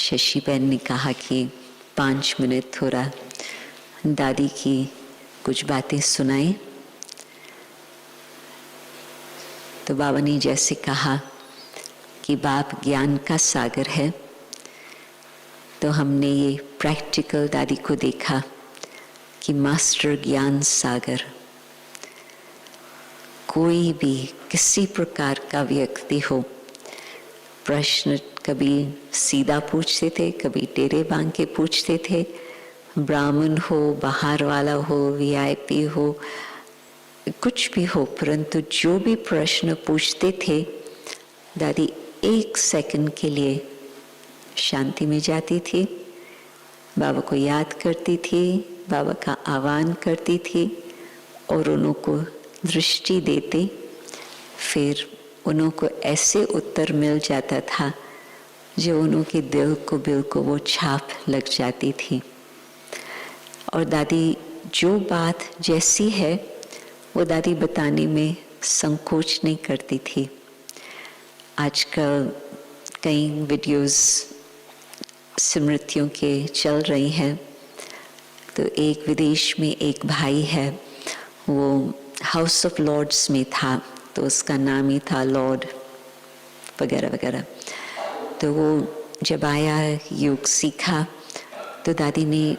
शशिबेन ने कहा कि 5 मिनट थोड़ा दादी की कुछ बातें सुनाएं। तो बाबा ने जैसे कहा कि बाप ज्ञान का सागर है, तो हमने ये प्रैक्टिकल दादी को देखा कि मास्टर ज्ञान सागर। कोई भी किसी प्रकार का व्यक्ति हो, प्रश्न कभी सीधा पूछते थे, कभी टेढ़े बांध के पूछते थे, ब्राह्मण हो, बाहर वाला हो, वीआईपी हो, कुछ भी हो, परंतु जो भी प्रश्न पूछते थे दादी 1 सेकंड के लिए शांति में जाती थी, बाबा को याद करती थी, बाबा का आह्वान करती थी और उनको दृष्टि देते, फिर उनको ऐसे उत्तर मिल जाता था जो उनके दिल को बिल्कुल वो छाप लग जाती थी। और दादी जो बात जैसी है वो दादी बताने में संकोच नहीं करती थी। आजकल कई वीडियोस स्मृतियों के चल रही हैं, तो एक विदेश में एक भाई है, वो हाउस ऑफ लॉर्ड्स में था, तो उसका नाम ही था लॉर्ड वगैरह वगैरह। तो वो जब आया, योग सीखा, तो दादी ने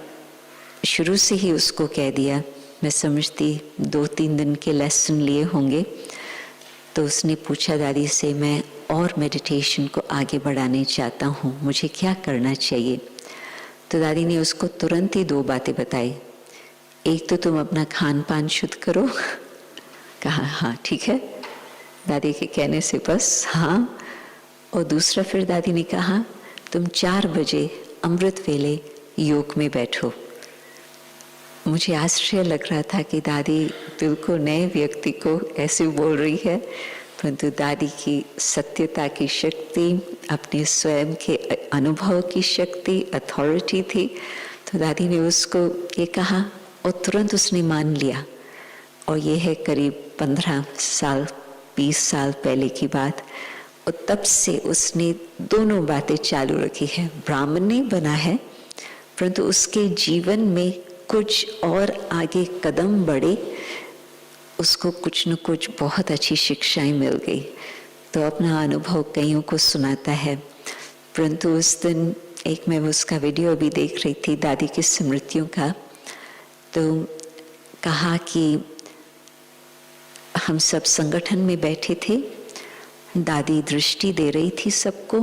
शुरू से ही उसको कह दिया, मैं समझती 2-3 दिन के लेसन लिए होंगे। तो उसने पूछा दादी से, मैं और मेडिटेशन को आगे बढ़ाने चाहता हूँ, मुझे क्या करना चाहिए? तो दादी ने उसको तुरंत ही 2 बातें बताई। एक तो तुम अपना खान पान शुद्ध करो। कहा हाँ ठीक है, दादी के कहने से बस हाँ। और दूसरा फिर दादी ने कहा तुम 4 बजे अमृत वेले योग में बैठो। मुझे आश्चर्य लग रहा था कि दादी बिल्कुल नए व्यक्ति को ऐसे बोल रही है, परंतु दादी की सत्यता की शक्ति, अपने स्वयं के अनुभव की शक्ति, अथॉरिटी थी। तो दादी ने उसको ये कहा और तुरंत उसने मान लिया। और ये है करीब 15 साल 20 साल पहले की बात। और तब से उसने दोनों बातें चालू रखी है। ब्राह्मण नहीं बना है, परंतु उसके जीवन में कुछ और आगे कदम बढ़े, उसको कुछ न कुछ बहुत अच्छी शिक्षाएं मिल गई। तो अपना अनुभव कईयों को सुनाता है। परंतु उस दिन एक मैं उसका वीडियो भी देख रही थी दादी की स्मृतियों का, तो कहा कि हम सब संगठन में बैठे थे, दादी दृष्टि दे रही थी सबको,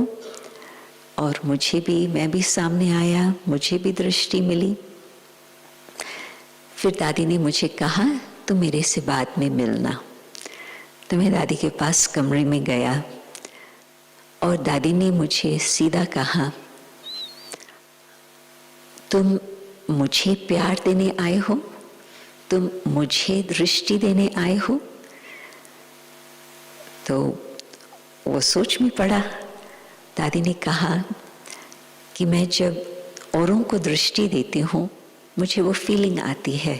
और मुझे भी, मैं भी सामने आया, मुझे भी दृष्टि मिली। फिर दादी ने मुझे कहा तो मेरे से बाद में मिलना। तो मैं दादी के पास कमरे में गया और दादी ने मुझे सीधा कहा, तुम मुझे प्यार देने आए हो, तुम मुझे दृष्टि देने आए हो? तो वो सोच में पड़ा। दादी ने कहा कि मैं जब औरों को दृष्टि देती हूँ, मुझे वो फीलिंग आती है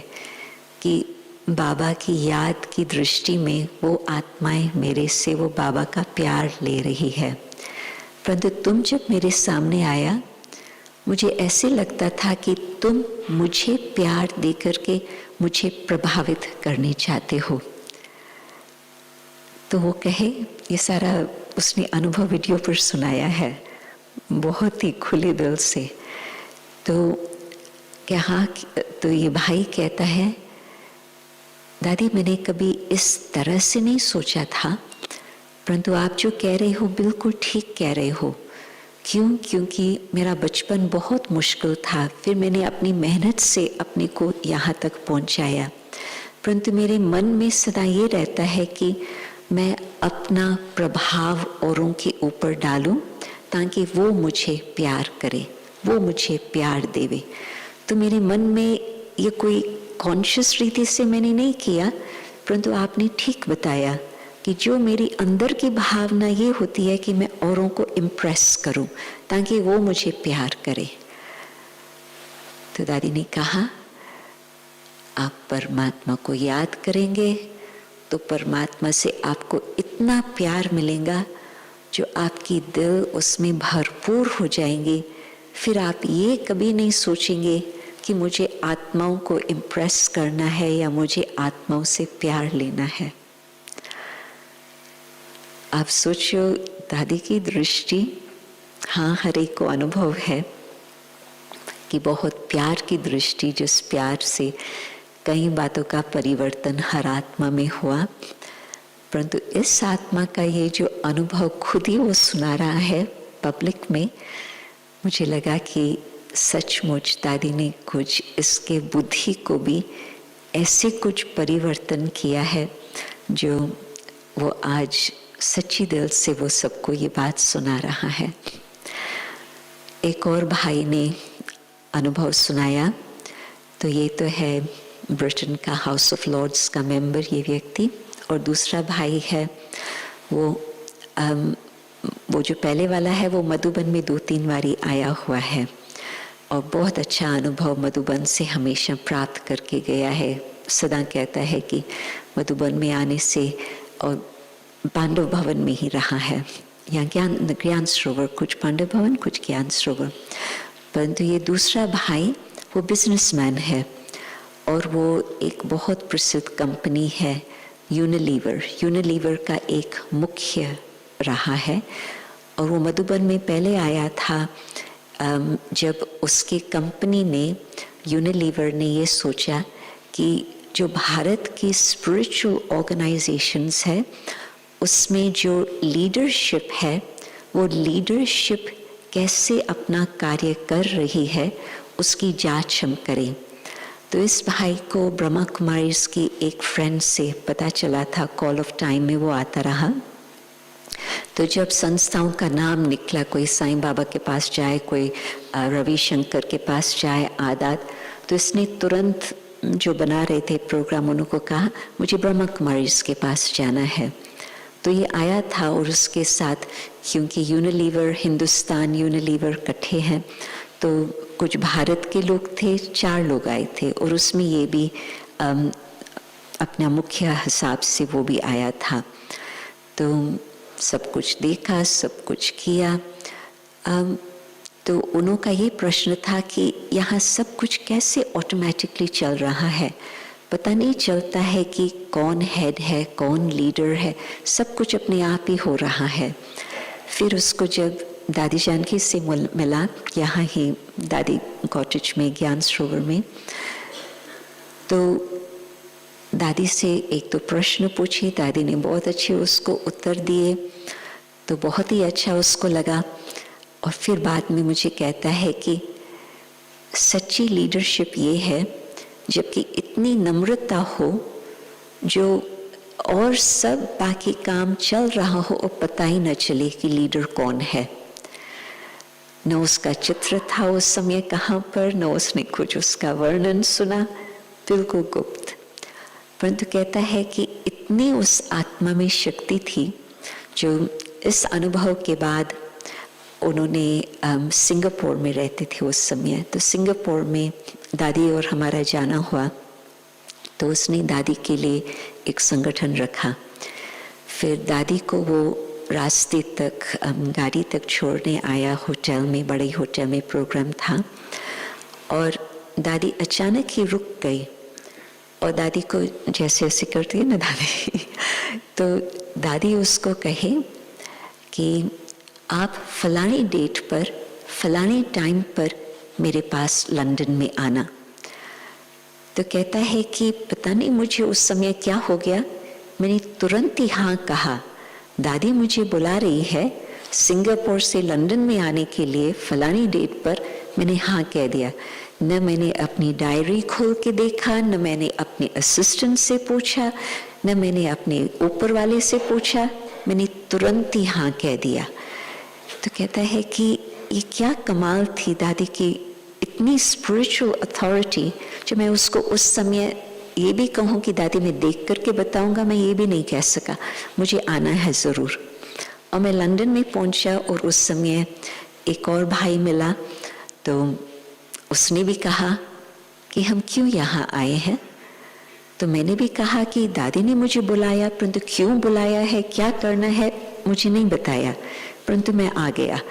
कि बाबा की याद की दृष्टि में वो आत्माएं मेरे से वो बाबा का प्यार ले रही है। परंतु तुम जब मेरे सामने आया, मुझे ऐसे लगता था कि तुम मुझे प्यार दे करके मुझे प्रभावित करने चाहते हो। तो वो कहे, ये सारा उसने अनुभव वीडियो पर सुनाया है, बहुत ही खुले दिल से। तो क्या हाँ, तो ये भाई कहता है, दादी मैंने कभी इस तरह से नहीं सोचा था, परंतु आप जो कह रहे हो बिल्कुल ठीक कह रहे हो। क्यों? क्योंकि मेरा बचपन बहुत मुश्किल था, फिर मैंने अपनी मेहनत से अपने को यहाँ तक पहुँचाया, परंतु मेरे मन में सदा ये रहता है कि मैं अपना प्रभाव औरों के ऊपर डालूं ताकि वो मुझे प्यार करे, वो मुझे प्यार देवे। तो मेरे मन में ये कोई कॉन्शियस रीति से मैंने नहीं किया, परंतु आपने ठीक बताया कि जो मेरी अंदर की भावना ये होती है कि मैं औरों को इम्प्रेस करूं ताकि वो मुझे प्यार करे। तो दादी ने कहा, आप परमात्मा को याद करेंगे तो परमात्मा से आपको इतना प्यार मिलेगा जो आपकी दिल उसमें भरपूर हो जाएंगे फिर आप ये कभी नहीं सोचेंगे कि मुझे आत्माओं को इम्प्रेस करना है या मुझे आत्माओं से प्यार लेना है। आप सोचो दादी की दृष्टि, हाँ हर एक को अनुभव है कि बहुत प्यार की दृष्टि, जिस प्यार से कई बातों का परिवर्तन हर आत्मा में हुआ, परंतु इस आत्मा का ये जो अनुभव खुद ही वो सुना रहा है पब्लिक में, मुझे लगा कि सचमुच दादी ने कुछ इसके बुद्धि को भी ऐसे कुछ परिवर्तन किया है जो वो आज सच्ची दिल से वो सबको ये बात सुना रहा है। एक और भाई ने अनुभव सुनाया, तो ये तो है ब्रिटेन का हाउस ऑफ लॉर्ड्स का मेंबर ये व्यक्ति, और दूसरा भाई है वो जो पहले वाला है वो मधुबन में 2-3 बारी आया हुआ है और बहुत अच्छा अनुभव मधुबन से हमेशा प्राप्त करके गया है। सदा कहता है कि मधुबन में आने से, और पांडव भवन में ही रहा है, या ज्ञान सरोवर, कुछ पांडव भवन कुछ ज्ञान सरोवर। परंतु ये दूसरा भाई वो बिजनेसमैन है और वो एक बहुत प्रसिद्ध कंपनी है यूनिलीवर का एक मुख्य रहा है, और वो मधुबन में पहले आया था जब उसकी कंपनी ने, यूनिलीवर ने ये सोचा कि जो भारत की स्पिरिचुअल ऑर्गेनाइजेशंस है उसमें जो लीडरशिप है वो लीडरशिप कैसे अपना कार्य कर रही है उसकी जांच हम करें। तो इस भाई को ब्रह्मा कुमारीज की एक फ्रेंड से पता चला था, कॉल ऑफ टाइम में वो आता रहा। तो जब संस्थाओं का नाम निकला, कोई साईं बाबा के पास जाए, कोई रविशंकर के पास जाए आदात, तो इसने तुरंत जो बना रहे थे प्रोग्राम उनको कहा मुझे ब्रह्मा कुमारीज के पास जाना है। तो ये आया था और उसके साथ, क्योंकि यूनिलीवर हिंदुस्तान यूनिलीवर इकट्ठे हैं, तो कुछ भारत के लोग थे, 4 लोग आए थे और उसमें ये भी अपना मुख्य हिसाब से वो भी आया था। तो सब कुछ देखा, सब कुछ किया। तो उनका ये प्रश्न था कि यहाँ सब कुछ कैसे ऑटोमेटिकली चल रहा है, पता नहीं चलता है कि कौन हेड है, कौन लीडर है, सब कुछ अपने आप ही हो रहा है। फिर उसको जब दादी जानकी से मिला, यहाँ ही दादी कॉटेज में ज्ञान सरोवर में, तो दादी से एक तो प्रश्न पूछे, दादी ने बहुत अच्छे उसको उत्तर दिए, तो बहुत ही अच्छा उसको लगा। और फिर बाद में मुझे कहता है कि सच्ची लीडरशिप ये है जबकि इतनी नम्रता हो, जो और सब बाकी काम चल रहा हो और पता ही न चले कि लीडर कौन है। न उसका चित्र था उस समय कहाँ पर, न उसने कुछ उसका वर्णन सुना, बिल्कुल गुप्त। परंतु कहता है कि इतनी उस आत्मा में शक्ति थी, जो इस अनुभव के बाद उन्होंने सिंगापुर में रहते थे उस समय, तो सिंगापुर में दादी और हमारा जाना हुआ, तो उसने दादी के लिए एक संगठन रखा। फिर दादी को वो रास्ते तक गाड़ी तक छोड़ने आया, होटल में, बड़े होटल में प्रोग्राम था, और दादी अचानक ही रुक गई और दादी को जैसे ऐसे करती है ना दादी तो दादी उसको कहे कि आप फलानी डेट पर फलानी टाइम पर मेरे पास लंदन में आना। तो कहता है कि पता नहीं मुझे उस समय क्या हो गया, मैंने तुरंत ही हाँ कहा। दादी मुझे बुला रही है सिंगापुर से लंदन में आने के लिए फलानी डेट पर, मैंने हाँ कह दिया। न मैंने अपनी डायरी खोल के देखा, न मैंने अपने असिस्टेंट से पूछा, न मैंने अपने ऊपर वाले से पूछा, मैंने तुरंत ही हाँ कह दिया। तो कहता है कि ये क्या कमाल थी दादी की, इतनी स्पिरिचुअल अथॉरिटी, जो मैं उसको उस समय ये भी कहूँ कि दादी मैं देख करके बताऊंगा, मैं ये भी नहीं कह सका, मुझे आना है ज़रूर। और मैं लंदन में पहुंचा और उस समय एक और भाई मिला, तो उसने भी कहा कि हम क्यों यहाँ आए हैं। तो मैंने भी कहा कि दादी ने मुझे बुलाया, परंतु क्यों बुलाया है, क्या करना है, मुझे नहीं बताया, परंतु मैं आ गया।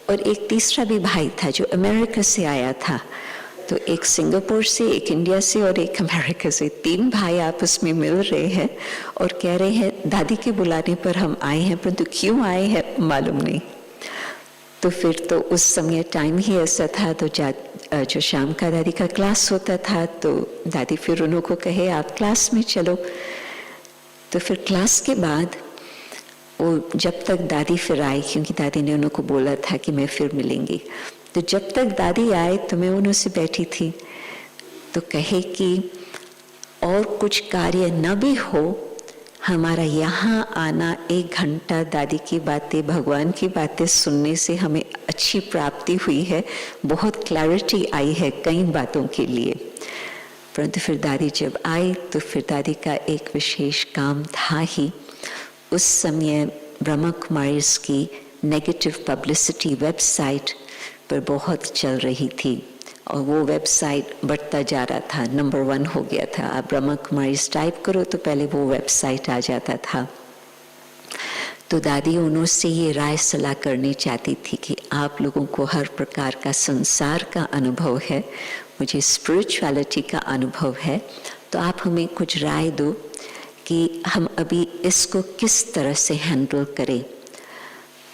और एक तीसरा भी भाई था जो अमेरिका से आया था। तो एक सिंगापुर से, एक इंडिया से और एक अमेरिका से, 3 भाई आपस में मिल रहे हैं और कह रहे हैं दादी के बुलाने पर हम आए हैं, परंतु क्यों आए हैं मालूम नहीं। तो फिर तो उस समय टाइम ही ऐसा था, तो जो शाम का दादी का क्लास होता था तो दादी फिर उन्हों को कहे आप क्लास में चलो। तो फिर क्लास के बाद वो जब तक दादी फिर आई, क्योंकि दादी ने उन्हों को बोला था कि मैं फिर मिलेंगी, तो जब तक दादी आए तो मैं उन्हों से बैठी थी। तो कहे कि और कुछ कार्य न भी हो, हमारा यहाँ आना 1 घंटा दादी की बातें, भगवान की बातें सुनने से हमें अच्छी प्राप्ति हुई है, बहुत क्लैरिटी आई है कई बातों के लिए। परंतु फिर दादी जब आई तो फिर दादी का एक विशेष काम था ही। उस समय ब्रह्मा कुमारीज की नेगेटिव पब्लिसिटी वेबसाइट पर बहुत चल रही थी और वो वेबसाइट बढ़ता जा रहा था, नंबर 1 हो गया था। आप ब्रह्मा कुमारीज टाइप करो तो पहले वो वेबसाइट आ जाता था। तो दादी उनसे ये राय सलाह करनी चाहती थी कि आप लोगों को हर प्रकार का संसार का अनुभव है, मुझे स्पिरिचुअलिटी का अनुभव है, तो आप हमें कुछ राय दो कि हम अभी इसको किस तरह से हैंडल करें।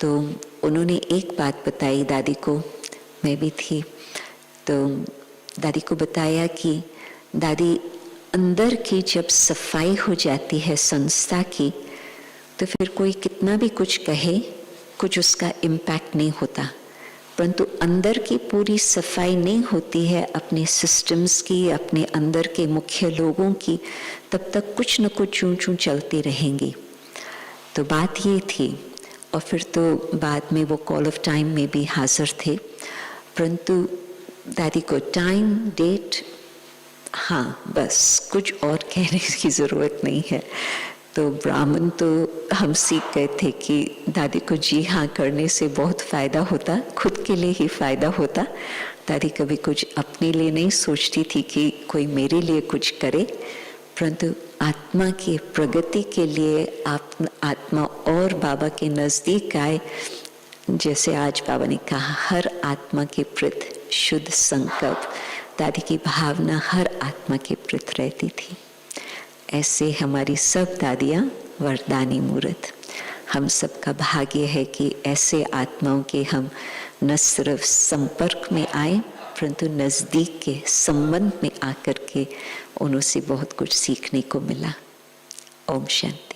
तो उन्होंने एक बात बताई दादी को, मैं भी थी, तो दादी को बताया कि दादी अंदर की जब सफाई हो जाती है संस्था की, तो फिर कोई कितना भी कुछ कहे कुछ उसका इम्पैक्ट नहीं होता, परंतु अंदर की पूरी सफाई नहीं होती है अपने सिस्टम्स की, अपने अंदर के मुख्य लोगों की, तब तक कुछ न कुछ चूं चूं चलती रहेंगी। तो बात ये थी। और फिर तो बाद में वो कॉल ऑफ टाइम में भी हाजिर थे, परंतु दादी को टाइम, डेट, हाँ बस, कुछ और कहने की ज़रूरत नहीं है। तो ब्राह्मण तो हम सीख गए थे कि दादी को जी हाँ करने से बहुत फ़ायदा होता, खुद के लिए ही फ़ायदा होता। दादी कभी कुछ अपने लिए नहीं सोचती थी कि कोई मेरे लिए कुछ करे, परंतु आत्मा की प्रगति के लिए आत्मा और बाबा के नज़दीक आए। जैसे आज बाबा ने कहा, हर आत्मा के प्रति शुद्ध संकल्प, दादी की भावना हर आत्मा के प्रति रहती थी। ऐसे हमारी सब दादियाँ वरदानी मूर्त। हम सबका भाग्य है कि ऐसे आत्माओं के हम न सिर्फ संपर्क में आए, परंतु नज़दीक के संबंध में आकर के उन्हों से बहुत कुछ सीखने को मिला। ओम शांति।